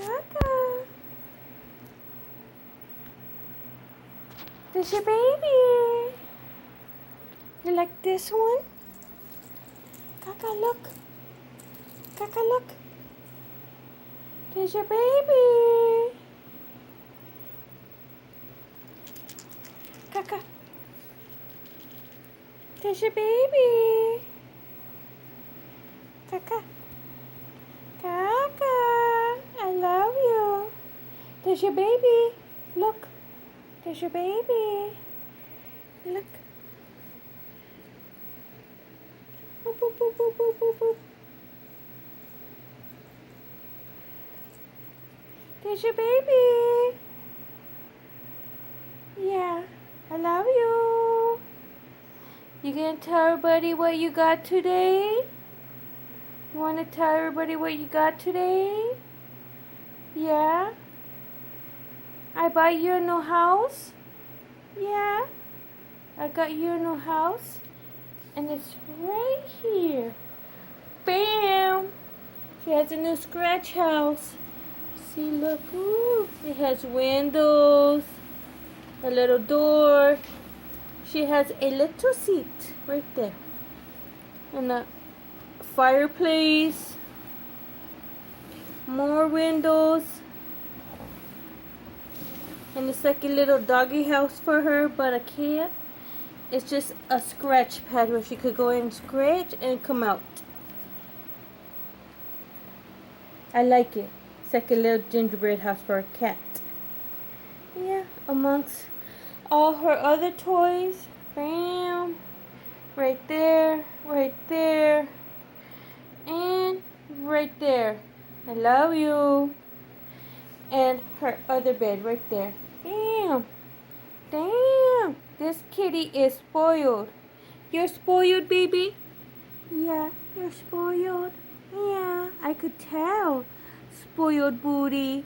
Kaka. There's your baby. You like this one? Kaka, look. Kaka, look. There's your baby. Kaka. There's your baby. Kaka. Kaka. I love you. There's your baby. Look. There's your baby. Look. Boop, boop, boop, boop, boop, boop, boop. There's your baby. Yeah, I love you. You gonna tell everybody what you got today? You wanna tell everybody what you got today? Yeah? I bought you a new house? Yeah? I got you a new house? And it's right here. Bam! She has a new scratch house. See, look. Ooh, it has windows, a little door. She has a little seat right there. And a fireplace. More windows. And it's like a little doggy house for her, but a cat. It's just a scratch pad where she could go in and scratch and come out. I like it. It's like a little gingerbread house for a cat. Yeah, amongst all her other toys. Bam. Right there, and right there. I love you. And her other bed right there. Damn. Damn. This kitty is spoiled. You're spoiled, baby? Yeah, you're spoiled. Yeah, I could tell. Spoiled booty.